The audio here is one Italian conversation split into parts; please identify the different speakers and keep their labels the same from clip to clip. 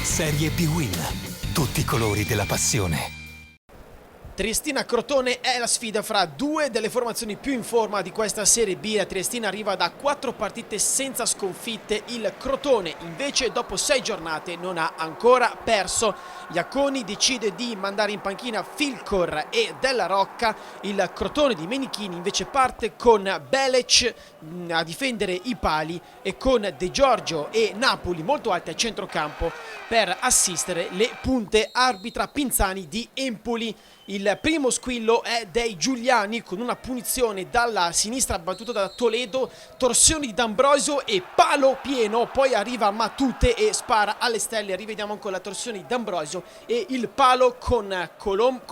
Speaker 1: Serie B-Win. Tutti i colori della passione.
Speaker 2: Triestina-Crotone è la sfida fra due delle formazioni più in forma di questa Serie B. La Triestina arriva da 4 partite senza sconfitte, il Crotone invece dopo 6 giornate non ha ancora perso. Iaconi decide di mandare in panchina Filcor e Della Rocca, il Crotone di Menichini invece parte con Belec a difendere i pali e con De Giorgio e Napoli molto alti a centrocampo per assistere le punte. Arbitra Pinzani di Empoli. Il primo squillo è dei Giuliani con una punizione dalla sinistra battuta da Toledo, torsioni di D'Ambrosio e palo pieno, poi arriva Matute e spara alle stelle. Rivediamo ancora la torsione di D'Ambrosio e il palo con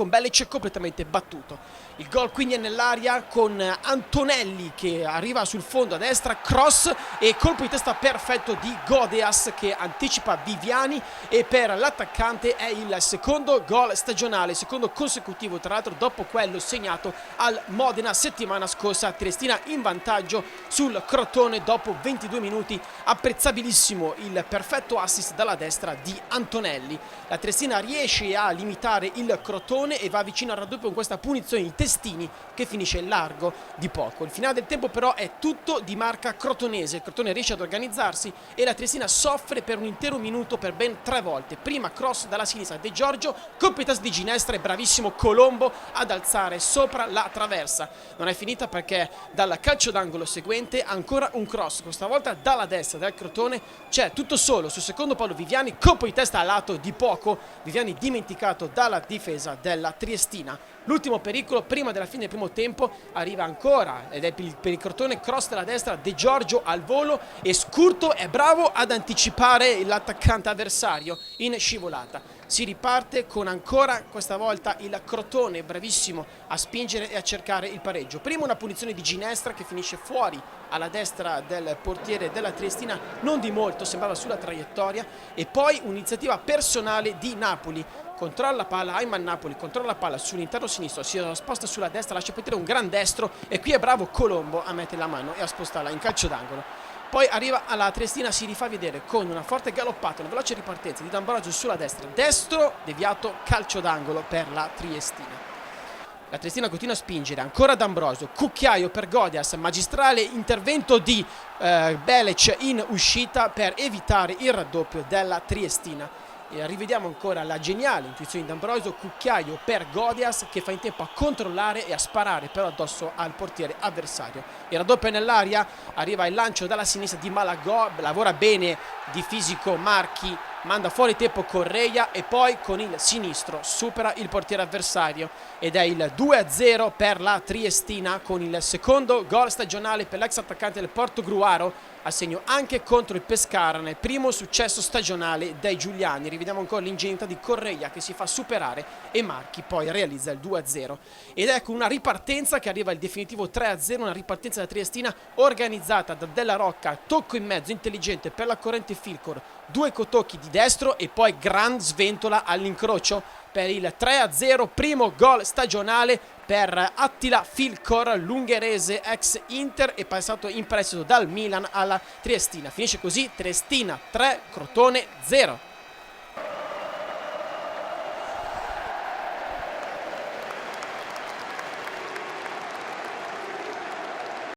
Speaker 2: Belec completamente battuto. Il gol quindi è nell'aria con Antonelli che arriva sul fondo a destra, cross e colpo di testa perfetto di Godeas che anticipa Viviani, e per l'attaccante è il secondo gol stagionale, secondo consecutivo tra l'altro dopo quello segnato al Modena settimana scorsa. Triestina in vantaggio sul Crotone dopo 22 minuti, apprezzabilissimo il perfetto assist dalla destra di Antonelli. La Triestina riesce a limitare il Crotone e va vicino al raddoppio con questa punizione di Testini che finisce largo di poco. Il finale del tempo però è tutto di marca crotonese. Il Crotone riesce ad organizzarsi e la Triestina soffre per un intero minuto per ben 3 volte. Prima cross dalla sinistra De Giorgio, colpitas di ginestra e bravissimo Colombo ad alzare sopra la traversa. Non è finita perché dal calcio d'angolo seguente ancora un cross, questa volta dalla destra del Crotone. C'è tutto solo sul secondo palo Viviani, colpo di testa a lato di poco, Viviani dimenticato dalla difesa della Triestina. L'ultimo pericolo prima della fine del primo tempo arriva ancora ed è per il Crotone, cross della destra, De Giorgio al volo e Scurto è bravo ad anticipare l'attaccante avversario in scivolata. Si riparte con ancora questa volta il Crotone bravissimo a spingere e a cercare il pareggio. Prima una punizione di ginestra che finisce fuori alla destra del portiere della Triestina, non di molto, sembrava sulla traiettoria, e poi un'iniziativa personale di Napoli. Controlla palla, Ayman Napoli controlla la palla sull'interno sinistro, si sposta sulla destra, lascia partire un gran destro e qui è bravo Colombo a mettere la mano e a spostarla in calcio d'angolo. Poi arriva alla Triestina, si rifà vedere con una forte galoppata, una veloce ripartenza di D'Ambrosio sulla destra, destro, deviato, calcio d'angolo per la Triestina. La Triestina continua a spingere, ancora D'Ambrosio, cucchiaio per Godeas, magistrale intervento di Belec in uscita per evitare il raddoppio della Triestina. E rivediamo ancora la geniale intuizione di D'Ambrosio, cucchiaio per Godeas che fa in tempo a controllare e a sparare però addosso al portiere avversario. Il raddoppio è nell'aria, arriva il lancio dalla sinistra di Malagò, lavora bene di fisico Marchi, manda fuori tempo Correia e poi con il sinistro supera il portiere avversario ed è il 2-0 per la Triestina con il secondo gol stagionale per l'ex attaccante del Portogruaro, a segno anche contro il Pescara nel primo successo stagionale dei Giuliani. Rivediamo ancora l'ingenuità di Correia che si fa superare e Marchi poi realizza il 2-0 ed ecco una ripartenza che arriva al definitivo 3-0, una ripartenza da Triestina organizzata da Della Rocca, tocco in mezzo intelligente per la corrente Filcor, 2 cotocchi di destro e poi gran sventola all'incrocio per il 3-0, primo gol stagionale per Attila Filcor, l'ungherese ex Inter e passato in prestito dal Milan alla Triestina. Finisce così Triestina 3, Crotone 0.